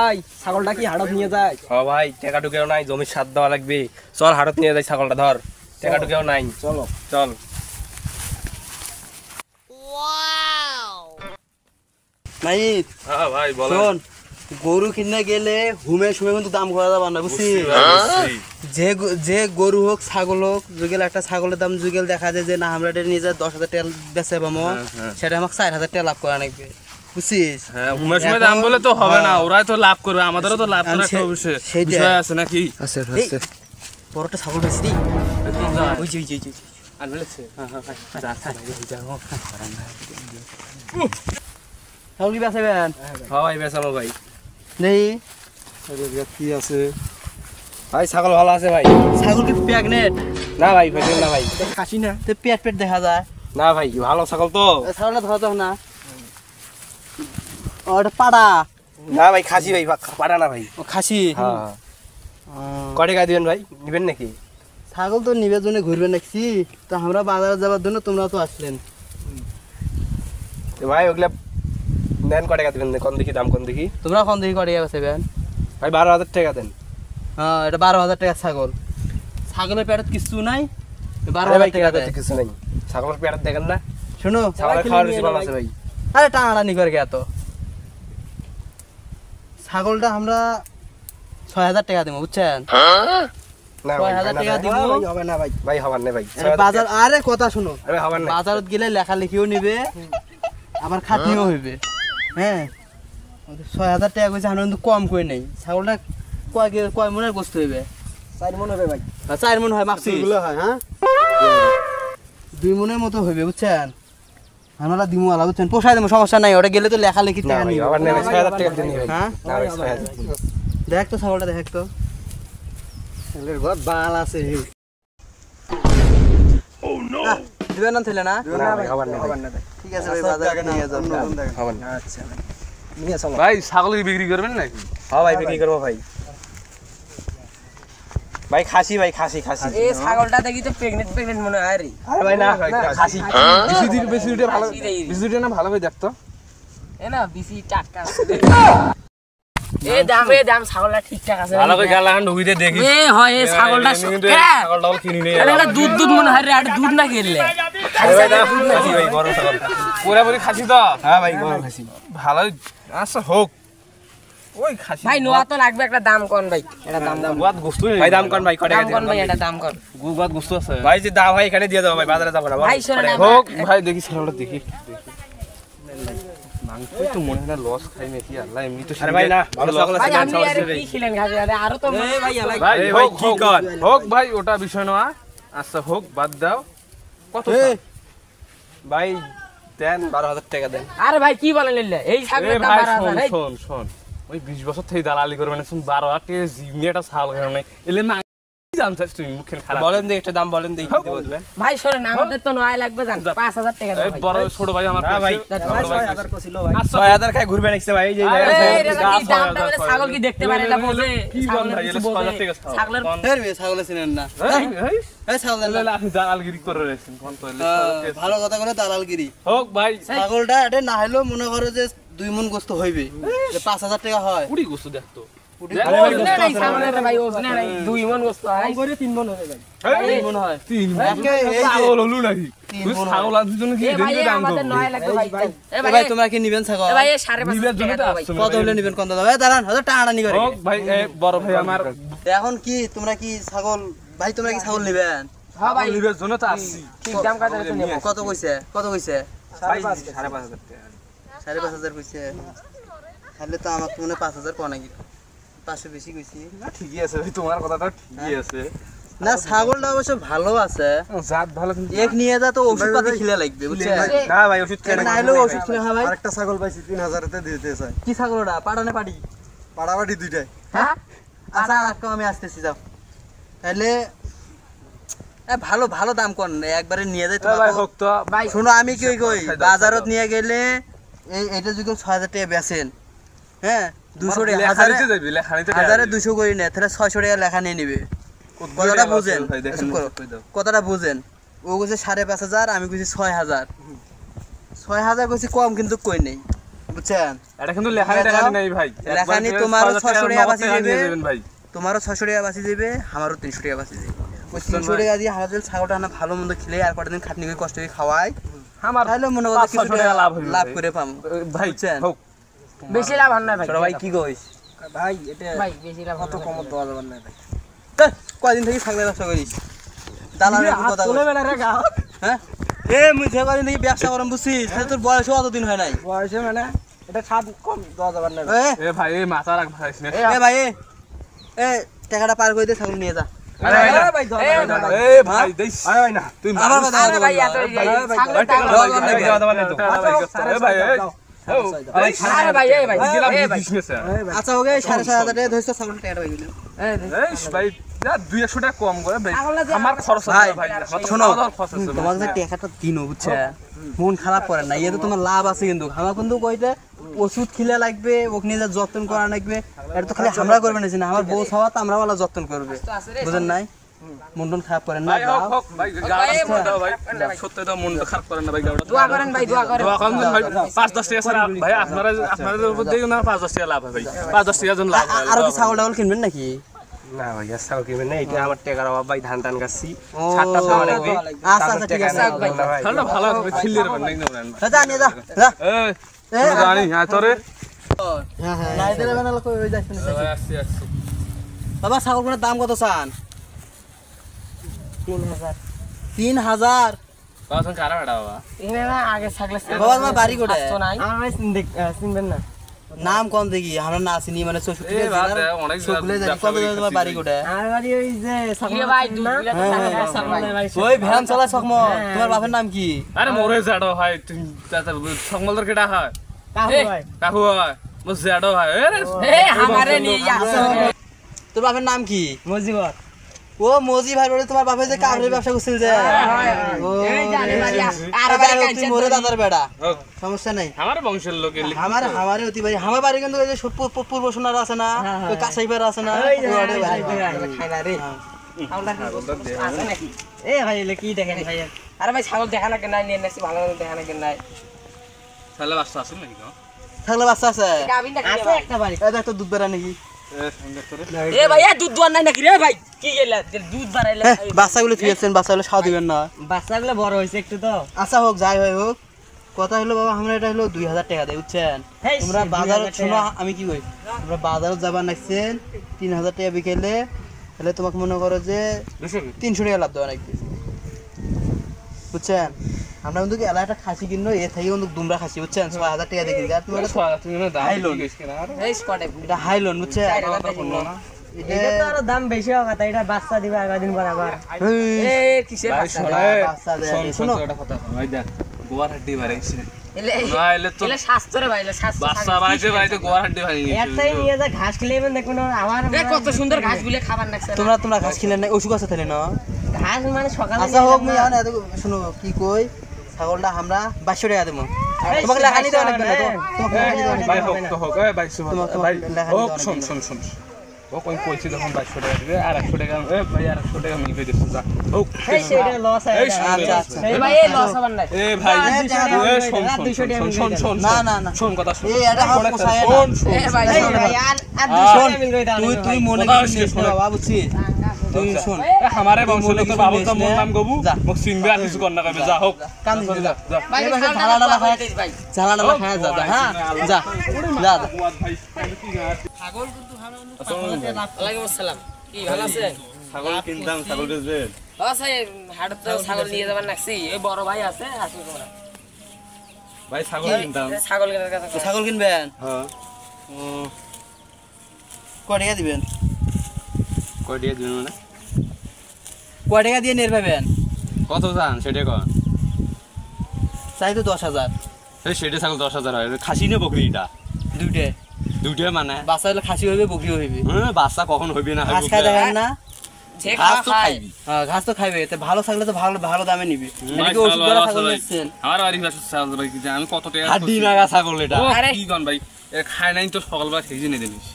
ভাই ছাগলটা কি হাড়ত নিয়ে যায়? ও ভাই টাকা টুকেও নাই, জমির সাথ দেওয়া লাগবে। চল হাড়ত নিয়ে যাই ছাগলটা, ধর টাকা টুকেও নাই। চলো চল। নাইত হ্যাঁ ভাই বল। শোন, গরু কিনে গেলে হুমে সুমে কিন্তু দাম করা যাবে না, বুঝছিস? যে গরু হোক ছাগল হোক, যুগেল একটা ছাগলের দাম যুগেল দেখা যায় যে না আমরা এটা নিয়ে যাই 10,000 টাকা বেচে পাবো, সেটা আমাকে 4,000 টাকা লাভ করা লাগবে, বুঝছিস? হ্যাঁ হুমের সময় দাম বলে তো হবে না, ওরাই তো লাভ করবে, আমাদেরও তো লাভ করা একটা বিষয় আছে নাকি? আছে আছে। বড়টা ছাগল বেশি দি ওই যে ওই যে আর বলেছে ছাগল কি বেচবেন? হ্যাঁ ভাই বেচাবো ভাই। নেই কি আছে ভাই? ছাগল ভালো আছে ভাই। ছাগল কি প্রেগনেন্ট? না ভাই প্রেগনেন্ট না ভাই। খাসি না তো পেট পেট দেখা যায়। না ভাই ভালো ছাগল তো। ছাগলটা ধরা যাবে না। ওটা পাড়া না ভাই খাসি ভাই, পাড়া না ভাই। ও খাসি। হ্যাঁ কয় টাকা দিবেন ভাই? নিবেন নাকি? ছাগল তো নিবের জন্য ঘুরবেন নাকি? তো আমরা বাজারে যাবার জন্য তোমরা তো আসলেন ভাই। ওগুলা নেন, কয় টাকা দিবেন কোন দেখি, দাম কোন দেখি? তোমরা কোন দিকে করিয়া বেচবেন? ভাই 12,000 টাকা দেন। হ্যাঁ এটা 12,000 টাকা ছাগল। ছাগলের পেটে কিছু নাই, 12,000 টাকা দেয়। কিছু নাই ছাগলের পেট দেখেন না? শোনো ছাগলের খাওয়ার বেশি ভালো আছে ভাই। আরে টানাটানি করে গে এত। ছাগলটা আমরা 6,000 টাকা দেবো, বুঝছেন? না ভাই 6,000 টাকা দিব। হবে না ভাই। ভাই হবার না ভাই। বাজার আরে কথা শুনো, আরে হবার না। বাজারত গেলে লেখালেখিও নিবে আবার খাটনিও হইবে। হ্যাঁ 6,000 টাকা কইছে, আমরা কিন্তু কম কই নাই। ছাগলটা কয় মনের গোস্ত হইবে? 4 মন হবে ভাই। 4 মন হয় মাপছি এগুলো হয়। হ্যাঁ 2 মনের মতো হইবে, বুঝছেন? আমরা দিমু আলা, বুঝছেন? পোষায় দেবো, সমস্যা নাই। ওটা গেলে তো লেখালেখি না টাকা ভাই নিবে। হবার না ভাই। 6,000 টাকা দিন ভাই। হ্যাঁ না ভাই 6,000 দিন। দেখ তো ছাগলটা, দেখ তো ছেলের ঘর বাল আছে। ও নো দিবেন না থইলে না? না ভাই হবার না। হবার না। ঠিক আছে ভাই, বাজারে নিয়ে যাও। হবার না। আচ্ছা ভাই নিয়ে চলো ভাই ছাগল কি বিক্রি করবেন নাকি? হ্যাঁ ভাই বিক্রি করব ভাই। ভাই খাসি ভাই, খাসি খাসি। এই ছাগলটা দেখি তো প্রেগনেন্ট মনে হয় রে। আরে ভাই না খাসি। বেশি ভালো, বেশি না ভালো ভাই দেখতো। এ না বিসি টাটকা আছে। এ দাম ছাগলটা ঠিকঠাক আছে। ভালো করে গালান ঢুকিতে দেখি। এ হয় এই ছাগলটা ছাগলটা কিনি নে। এটা দুধ মনে হয় রে, আর দুধ না খেললে। খাসি ভাই বড় ছাগল। পুরাপুরি খাসি তো। হ্যাঁ ভাই বড় খাসি। ভালো আচ্ছা হোক। ওই খাসি ভাই নোয়া তো লাগবে, একটা দাম কোন ভাই? এটা দাম গুয়াত গোস্ত ভাই দাম কোন ভাই? কয় টাকা দাম কোন ভাই? এটা দাম কোন? গুয়াত গোস্ত আছে ভাই? যে দাও ভাই এখানে দিয়ে দাও ভাই, বাজারে যাব না ভাই শোনেন হোক ভাই। দেখি ছাগলটা দেখি। মাংস তো মনে হয় না লস খাই নাকি? আল্লাহ এমনি তো। আরে ভাই না ভালো ছাগল আছে। ভাই আপনি আরে কি খিলেন খাবে? আরে আরো তো এই ভাই এলাই ভাই এই হোক ভাই কি হোক, কর? হোক ভাই, ওটা বিষয় নয়। আচ্ছা হোক, বাদ দাও। কত ভাই দেন 12,000 টাকা দেন। আরে ভাই কি বলেন নিলে? এই ছাগলের দাম ভাই 12,000। এই শোন শোন, ওই 20 বছর থেকে দালালি করবেন, শুন 12,000 টাকা জিমনি একটা ছাগল কারণে এলে না জানছিস তুই মুখের খারাপ। বলেন দেখি একটা দাম বলেন দেখি দিতে বলবেন। ভাই শোনেন, আমাদের তো নয় লাগবে, জান 5,000 টাকা দাও এই ভাই। বড় ছোট ভাই আমার না ভাই, কাছে। ভাই 6,000 কছিল ভাই। আচ্ছা 6,000 খাই ঘুরবে নাকি ভাই? এই যে আরে এই এটা কি দামটা বলে ছাগল কি দেখতে পারে না? বোঝে কি বল ভাই? এলে 6,000 টাকা ছাগলের ফের বে ছাগল চিনেন না? এই ছাগল দেন না। আপনি দালালগিরি করে রয়েছেন কোন তো এলে। ভালো কথা বলে দালালগিরি। হোক ভাই, ছাগলটা এটা না হলেও মনে করো যে 2 মন গোস্ত হইবে, 5,000 টাকা হয়। কুড়ি গোস্ত দেখতো। ভাই ওজনে নাই 2 মণ গোস্ত হয়। 3 মন হবে ভাই। এই 3 মন হয়। তিন একে এই যে ছাগল হলো নাকি? তিন তুই মণ ছাগল আনছিস জন্য কি এ ভাই দেখবি দাম আমাদের কম? নয় লাগবে ভাই। এ ভাই তোমরা কি নিবেন ছাগল? ভাই 5,500 নিবের জন্য টাকা তো দাও ভাই। আসছো কত হলে নিবেন? কত দাও? এই দাঁড়ান, হয়তো টানা নি করে। হোক ভাই, এই বড় ভাই আমার এখন কি তোমরা কি ছাগল, ভাই তোমরা কি ছাগল নিবেন? হ্যাঁ ভাই নিবের জন্য তো আসছি। ঠিক দাম কত আছে নেব? কত কইছে? কত কইছে? 5,500 টাকা। 5,500 কইছে। তাহলে তো আমার তো মনে 5,000 কম নাকি? 500 বেশি কইছি ঠিকই আছে ভাই, তোমার কথাটা ঠিকই আছে। না। ছাগলটা অবশ্য ভালো আছে, জাত ভালো কিন্তু এক নিয়ে যা তো ওষুধ পাতি খিলে লাগবে, বুঝছেন? না ভাই ওষুধ এক না হলেও ওষুধ খিলে হয় ভাই। আরেকটা ছাগল পাইছি 3,000 তে দিতে চাই। কি ছাগল ওটা? পাড়া না পাড়ি? পাড়াবাড়ি দুইটাই। হ্যাঁ আচ্ছা আজকে আমি আসতেছি, যাও তাহলে। ভালো ভালো দাম কোন একবারে নিয়ে যাই ভাই হোক তো ভাই শোনো, আমি কি কই বাজারত নিয়ে গেলে এইটা যদি 6,000 টাকা বেচেন, হ্যাঁ 200 টাকা হাজারে যাবি লেখানিতে 1,200 করে নেয়, তাহলে 600 টাকা লেখা নিয়ে নিবে। কথাটা বুঝেন, চুপ করো। কথাটা বুঝেন। ও কইছে 5,500, আমি কইছি 6,000। 6,000 কইছি কম কিন্তু কই নেই, বুঝছেন এটা কিন্তু লেখানি টাকা নেই ভাই লেখানি তোমারও 600 টাকা বাঁচি যাবে যাবেন ভাই তোমারও 600 টাকা বাঁচি যাবে আমারও 300 টাকা বাঁচি যাবে ওই 300 টাকা দিয়ে হাজার ছাগলটা না ভালো মন্দ খেলে আর কটা দিন খাটনি করে কষ্ট করে খাওয়াই আমার তাহলে মনে করো কিছু 500 টাকা লাভ হইবে লাভ করে পাবো ভাই বুঝছেন হোক বেশি লাভ হয় না ভাই ছোট ভাই কি কইস ভাই এটা ভাই বেশি লাভ কত কম দেওয়া যাবে না ভাই কয়দিন থেকে ছাগলের ব্যবসা করিস দালালের কথা তোলে বেলা রে গা হ্যাঁ এ মুই যে কয়দিন থেকে ব্যবসা করম বুঝছিস তাহলে তোর বয়স অতদিন হয় নাই বয়সে মানে এটা স্বাদ কম দেওয়া যাবে না এ এ ভাই এই মাথা রাখ ভাই এ ভাই এ টাকাটা পার করে দে ছাগল নিয়ে যা এ ভাই দেইস আরে না তুই আমার কথা আরে ভাই এত এ ভাই আরে ভাই এই ভাই এই ভাই আচ্ছা ওকে 7,500 টাকা ধরছ ছাগল টাকাটা পাই গেল এই ভাই যা 200 টাকা কম করে ভাই আমার খরচ ভাই, আছে ভাই শোনো, খরচ আছে তোমার যে টাকাটা দিনো বুঝছে মন খারাপ করে না এতে তোমার লাভ আছে কিন্তু আমার কিন্তু কইতে ওষুধ খিলে লাগবে ওকে নিয়ে যা যত্ন করা লাগবে এটা তো খালি আমরা করবে না আমার বউ ছাওয়া তো আমরা ওলা যত্ন করবে বুঝেন নাই মন টন খারাপ করেন না ভাই যাও। হোক ভাই গাড়ি দাও ভাই সত্যি তো মন খারাপ করেন না ভাই গাড়ি দোয়া করেন ভাই দোয়া করেন দোয়া করেন ভাই 5-10 টাকা স্যার ভাই আপনারা উপর দেখুন না 5-10 টাকা লাভ হয় ভাই 5-10 টাকা জন লাভ হয় আরো কি ছাগল টাগল কিনবেন নাকি না ভাই ছাগল কিনবেন না এটা আমার টাকার অভাব ভাই ধান টান গাছি ও, 7টা দেওয়া লাগবে আচ্ছা আচ্ছা ঠিক আছে ভাই তাহলে ভালো হবে খিল্লির বান নাই না যা নিয়ে যা যা এই এ, জানি হ্যাঁ তোরে হ্যাঁ হ্যাঁ নাইদের বানালো কই ওই যাচ্ছে না আসছি আসছি বাবা ছাগলগুলোর দাম কত চান 3,000 পাঁচজন কারা বেড়া বাবা এখানে না আগে থাকলে বাবা তোমার বাড়ি কোথায় তো নাই আমার ভাই চিনবেন না নাম কোন দেখি আমরা না চিনি মানে 64 এ বাদ দে, অনেক সকলে জানি ব্যবসা কত করে তোমার বাড়ি খাচ্ছি কোথায় আমার বাড়ি ওই যে ভাই দুধ দিলে তো টাকা ভাই ওই ভ্যান চালায় সকমো তোমার বাপের নাম কি আরে মোরে জাডো হয় তুই সংবলদর কেডা হয় কাহু ভাই কাকু হয় মো জাডো হয় আরে এ আমারে নিয়ে যাচ্ছে তোর বাপের নাম কি মজিবর ও মজি ভাই বলে তোমার বাপে যে কাপড়ের ব্যবসা করছিল যে ও, এই জানি বাড়ি আর আরে বাড়ি যাই হোক, তুই মোরে দাদার বেড়া হোক। সমস্যা নাই আমার বংশের লোক এলি আমারে অতি বাড়ি আমার বাড়ি কিন্তু ওই যে পূর্ব সোনার আছে না ওই কাছাইবার আছে না ওই ওরে বাড়ি। খাইলা রে আছে নাকি এ ভাই এলে কি দেখেন ভাই আরে ভাই ছাগল দেখা না কেন নিয়ে নেছি ভালো দেখা না কেন তাহলে বাচ্চা আছে নাকি না থাকলে বাচ্চা আছে আছে একটা বাড়ি এই দেখ তো দুধ বেড়া নাকি এ সুন্দর তোরে এ ভাই এ দুধ দোয়ান নাই নাকি রে ভাই কি গেলা দুধ বাড়াইলে বাচ্চাগুলো থুয়েছেন বাচ্চাগুলো খাওয়া দিবেন না বাচ্চাগুলো বড় হইছে একটু তো আচ্ছা হোক যাই হয় হোক কথা হলো বাবা আমরা এটা হলো 2,000 টাকা দেয় বুঝছেন হেই, তোমরা 2000 বাজারে টাকা। শোনো আমি কি কই তোমরা বাজারে যাবার নাকছেন 3,000 টাকা বিকেলে তাহলে তোমাকে মনে করো যে 300 টাকা লাভ দেওয়া লাগবে বুঝছেন আমরা কিন্তু এলা একটা খাসি কিনলো এ থেকে কিন্তু দুমরা খাসি বুঝছেন 6,000 টাকা দিয়ে কিনছি আর তুমি তুই না দাম হাইলোন। দিস কেন আর এই স্পটে এটা হাই লোন বুঝছেন এটা তো আরো দাম বেশি হবে তাই এটা বাচ্চা দিবে আগাদিন বরাবর এ কিসের ভাই বাচ্চা শোনা বাচ্চা দেয়, শোন শোনো। শোন একটা কথা ভাই দেখ গোয়ার হাড্ডি বাড়াইছে এলে না এলে তো এলে স্বাস্থ্য রে ভাই এলে স্বাস্থ্য বাচ্চা বাড়াইছে বাড়াইতে গোয়ার হাড্ডি ভাঙি একটাই নিয়ে যা ঘাস খেলেবেন দেখুন আমার কত সুন্দর ঘাস গুলে খাবার লাগছে তোমরা ঘাস খেলে না অসুখ আছে তাহলে না ঘাস মানে সকালে আচ্ছা হোক মুই এখন এত শোনো কি কই ছাগলটা আমরা 2200 টাকা দেবো তোমাকে লেখানি দেওয়া লাগবে না তো তোমাকে লেখানি দেওয়া লাগবে ভাই না। হোক তো হোক এই ভাই শুন তোমার ভাই লেখা হোক দিতে শুন শুন শুন ও কই কইছি তখন 2200 টাকা দিবে আর 100 টাকা এ ভাই আর 100 টাকা মিলবে দিছ যা হোক এই সেটা লস হয় এই শুন, আচ্ছা আচ্ছা এই ভাই এই লস হবার নাই এ ভাই না, এ 200 শোন টাকা, 200 টাকা শোন শোন শোন না না না শোন কথা শোন এই এটা হাত পোষায় না শোন শোন এ ভাই এই এই ভাই আর আর শোন 200 টাকা মিলবে দাও তুই মনে কথা করিস হচ্ছে, না বাবা বুঝছিস তুই শোন এ আমারে বংশ মনে লোক কিছু বাবু নিস তো মোর না। নাম গবু যা। মোক চিনবে আর কিছু কর না কইবে যা হোক কান দিস যা ভাই এবার খাওয়া ঝালা ডালা খাওয়া খায় ভাই ঝালা ডালা খায় যা হ্যাঁ যা যা ওয়ালাইকুম আসসালাম কি ভালো আছেন ছাগল কিনতাম ছাগল বেচবেন আছে হাটত তো ছাগল নিয়ে যাবার নাকছি এই বড় ভাই আছে আসুন তোমরা ভাই ছাগল কিনতাম ছাগল কেনার কথা কও। ছাগল কিনবেন হ্যাঁ ও কয় টাকা দিবেন কয় দিয়ে দিবেন মানে কয় টাকা দিয়ে নিয়ে পাবেন কত জান সেটা কর চাই তো 10,000 এই সেটা ছাগল 10,000 হয় খাসি নে বকরি এটা দুইটা দুইটা মানে বাচ্চা হলে খাসি হইবে বকরি হইবে হ্যাঁ বাচ্চা কখন হইবে না ঘাস খাই দেখেন না যে ঘাস খাওয়া তো খায় খাইবি হ্যাঁ, ঘাস তো খাইবে এতে ভালো থাকলে তো ভালো ভালো দামে নিবে এদিকে ওষুধ দ্বারা ছাগল নিচ্ছেন আমার বাড়ি ভাষা ছাগল ভাই কি আমি কত টাকা হাড্ডি নাগা ছাগল এটা আরে কি গান ভাই এ খায় নাই তো সকালবেলা খেয়ে জেনে দেবিস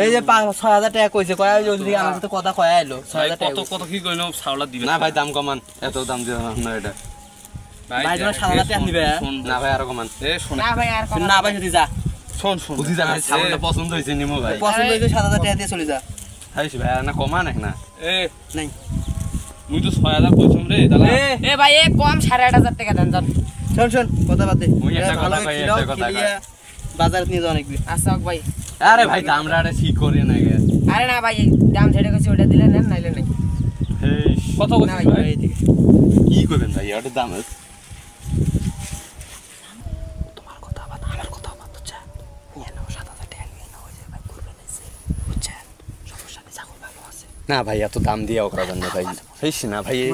এই যে 6,000 টাকা কইছে কয় ওই ওদিকে আমার সাথে কথা কয় আইলো ভাই 6,000 টাকা কত কত কি কইনো ছাগলটা দিবে না ভাই দাম কমান এত দাম দিও না এটা ভাই, তোমরা 7,000 টাকা নিবে, হ্যাঁ? শোন না ভাই আরো কমান এ শোন না ভাই আর না ভাই যদি যা শোন শোন বুঝি জানা ছাগলটা পছন্দ হয়েছে নিমো ভাই পছন্দ হয়েছে 7,000 টাকা দিয়ে চলে যা হাইছি ভাই না কমা না এ নাই মুই তো 6000 কইছম রে দাদা এ ভাই এ কম 8,500 টাকা দেন যান শোন কথা বাদ দে ওই একটা কথা কই একটা কথা কই বাজার নিয়ে যাও অনেক আচ্ছা ভাই আরে ভাই দামরা আরে ঠিক করে না গে আরে না ভাই দাম ছেড়ে গেছে ওটা দিলে নেন নাইলে নাই এই কত না কইছিস ভাই, ভাই কি করবেন ভাই এর দাম আছে না ভাই এত দাম দিয়েও করাবেন না ভাই হইছ না ভাই এই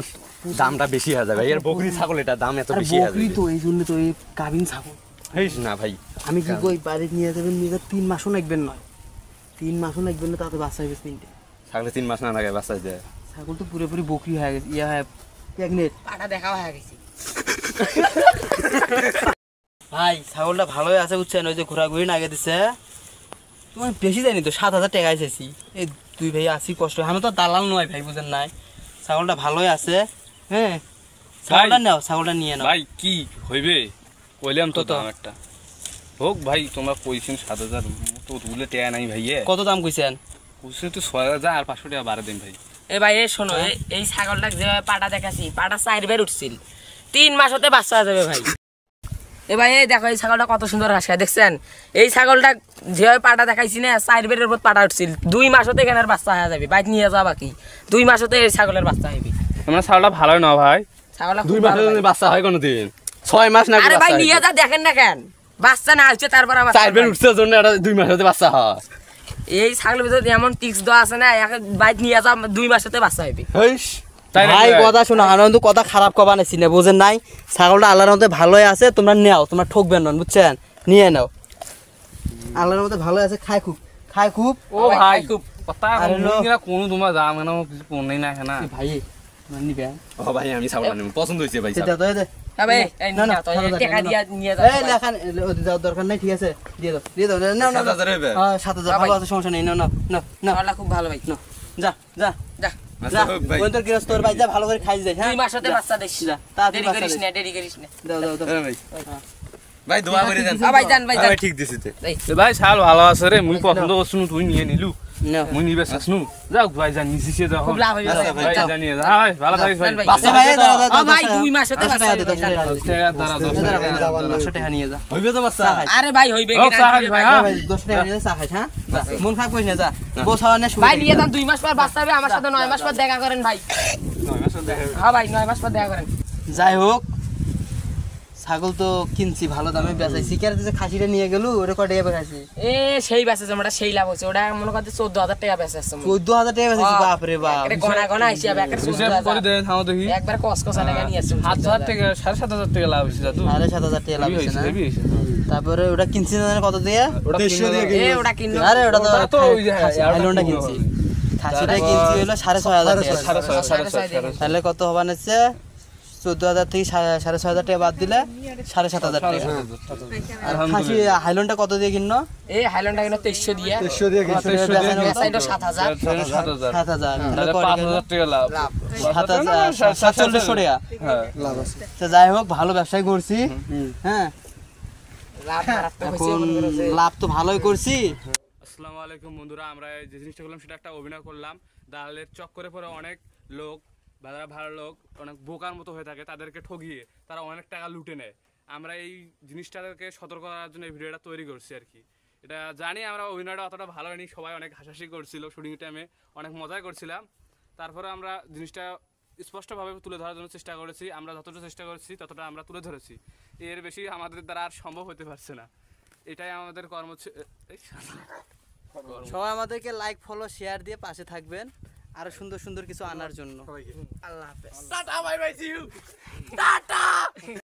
দামটা বেশি হয়ে যাবে এর বকরি ছাগল এটা দাম এত বেশি হয়ে বকরি যাবে তো এই জন্য তো এই গাভিন ছাগল হইছ না ভাই আমি কি কই বাড়ি নিয়ে যাবেন নিয়ে 3 মাসও লাগবেন নয় 3 মাসও লাগবেন না তাতে বাচ্চা হবে 3টে ছাগলে 3 মাস না লাগে বাচ্চা যায় ছাগল তো পুরোপুরি বকরি হয়ে গেছে ইয়া হয় প্রেগনেন্ট পাটা দেখা হয়ে গেছে ভাই ছাগলটা ভালোই আছে বুঝছেন ওই যে ঘোরাঘুরি না আগে দিছে তোমার বেশি জানি তো 7,000 টাকা চাইছি এই দুই ভাই আসি কষ্ট আমি তো দালাল নয় ভাই বুঝেন নাই ছাগলটা ভালোই আছে হ্যাঁ ছাগলটা নাও ছাগলটা নিয়ে নাও ভাই কি হইবে কইলাম তো দাম একটা হোক ভাই তোমরা কইছেন 7000 তো তুলে টেয়া নাই ভাইয়ে কত দাম কইছেন কইছে তো 6000 আর 500 টাকা বাড়া দেন ভাই এ ভাই এ শোনো এই ছাগলটা যেভাবে পাটা দেখাছি পাটা 4 বের উঠছিল 3 মাস হতে বাচ্চা হয়ে যাবে ভাই এ ভাই এই দেখো এই ছাগলটা কত সুন্দর ঘাস খায় দেখছেন এই ছাগলটা যেভাবে পাটা দেখাইছি না 4 বেরের উপর পাটা উঠছিল 2 মাস হতে এখানের বাচ্চা হয়ে যাবে বাইক নিয়ে যাওয়া বাকি 2 মাস হতে এই ছাগলের বাচ্চা হবে তোমরা ছাগলটা ভালোই না ভাই ছাগলটা 2 মাসের জন্য বাচ্চা হয় কোন দিন 6 মাস না আরে ভাই নিয়ে যা দেখেন না কেন বাচ্চা না হচ্ছে তারপর আমার 4 বের উঠছে জন্য এটা 2 মাস হতে বাচ্চা হয় এই ছাগলের ভিতরে এমন টিক্স দেওয়া আছে না বাইক নিয়ে যা 2 মাস হতে বাচ্চা হবে হইস তাই ভাই কথা শোনো আনন্দ কথা খারাপ কবা নাছি না বুঝেন নাই ছাগলটা আল্লাহর মধ্যে ভালোই আছে তোমরা নাও তোমরা ঠকবেন না বুঝছেন নিয়ে নাও আল্লাহর মধ্যে ভালো আছে খায় খুব ও ভাই খুব কথা আরে লো। কোন তোমার দাম কেন কিছু পড়নেই না কেনা ভাই তোমরা নিবে ও ভাই আমি ছাগলটা নেব পছন্দ হইছে ভাই সেটা তো এই দে তবে এই না, না না, তো 7,000 টাকা দিয়া নিয়ে যা এই লেখান দেওয়ার দরকার নাই ঠিক আছে দিয়ে দাও না না 7,000 হইবে? হ্যাঁ 7,000 ভালো আছে সমস্যা নেই না না না না ছাগলটা খুব ভালো ভাই যা যা যা যা হোক ভাই। ওই তোর গৃহস্থর ভাই যা ভালো করে খাই যাই হ্যাঁ 2 মাস হতে বাচ্চা দিস যা, তাড়াতাড়ি দেরি বাচ্চা করিস দিস। না দেরি করিস না দাও ভাই ভাই দোয়া করে দেন ভাই জান ভাই জান ঠিক দিছিতে এই ভাই ছাগল ভালো আছে রে মুই পছন্দ করছু তুই নিয়ে নিলু না মুই নিবে চাসনু যাও ভাই জান নিছিছে যাও খুব লাভ হইবে আচ্ছা, ভাই ভাই জানিয়ে যা ভাই ভালো থাকিস ভাই ভাই। বাচ্চা ভাই দাও ও ভাই 2 মাস হতে বাচ্চা হবে, ভাই, জান। দাঁড়া 10 টাকা নিয়ে যা হইবে তো বাচ্চা আরে ভাই হইবে ও, কি চা খাস না ভাই, ভাই হ্যাঁ। ভাই 10 টাকা নিয়ে চা খাইস হ্যাঁ যা, মন খারাপ করিস না যা বস হওয়া না ভাই নিয়ে যান 2 মাস পর বাচ্চা হবে আমার সাথে 9 মাস পর দেখা করেন ভাই হ্যাঁ ভাই 9 মাস পর দেখা করেন যাই হোক ছাগল তো কিনছি ভালো দামে বেচাইছি কে যে খাসিটা নিয়ে গেল ওটা কয় টাকা বেচাইছি এ সেই বাসে জমাটা সেই লাভ হচ্ছে ওটা মনে করতে 14000 টাকা বেচে আসছে 14,000 টাকা বেচাইছি বাপ রে বাপ এটা গনা গনা হিসাব একটা হিসাব করে 14000 দেন হাও দেখি একবার কসকসা টাকা নিয়ে আসছে 7000 টাকা 7500 টাকা লাভ হইছে দাদু 7,500 টাকা লাভ হেভি হয়েছে হইছে না হেভি হইছে তারপরে ওটা কিনছি না জানি কত দিয়ে ওটা 300 দিয়ে এ ওটা কিনলো আরে ওটা ওটা তো তো ওই যে হাইলন্ডটা কিনছি খাসিটা কিনছি হলো 6,500 টাকা 650 তাহলে কত হবা নিচ্ছে 14,000 থেকে 6,500 টাকা বাদ দিলে 7,500 টাকা আর খাসি হাইলন্ডটা কত দিয়ে কিনলো এ হাইল্যান্ডটা কিনো 2300 দিয়ে 300 দিয়ে গেছে বেসাইটো 7000 7000 7,000 তাহলে 5000 টাকা লাভ 7,400 টাকা হ্যাঁ লাভ আছে তো যাই হোক ভালো ব্যবসায় করছি হ্যাঁ লাভ মারাত্মক হইছে এখন মনে করছে লাভ তো ভালোই করছি আসসালামু আলাইকুম বন্ধুরা আমরা যে জিনিসটা করলাম সেটা একটা অভিনয় করলাম দালালের চক্করে পরে অনেক লোক বা যারা ভালো লোক অনেক বোকার মতো হয়ে থাকে তাদেরকে ঠগিয়ে তারা অনেক টাকা লুটে নেয় আমরা এই জিনিসটাকে সতর্ক করার জন্য এই ভিডিওটা তৈরি করছি আর কি এটা জানি আমরা অভিনয়টা অতটা ভালো হয়নি সবাই অনেক হাসাহাসি করছিল শুটিং টাইমে অনেক মজাই করছিলাম তারপরে আমরা জিনিসটা স্পষ্টভাবে তুলে ধরার জন্য চেষ্টা করেছি আমরা যতটা চেষ্টা করেছি ততটা আমরা তুলে ধরেছি এর বেশি আমাদের দ্বারা আর সম্ভব হতে পারছে না এটাই আমাদের সবাই আমাদেরকে লাইক ফলো শেয়ার দিয়ে পাশে থাকবেন আরো সুন্দর সুন্দর কিছু আনার জন্য আল্লাহ হাফেজ tata bye bye see you tata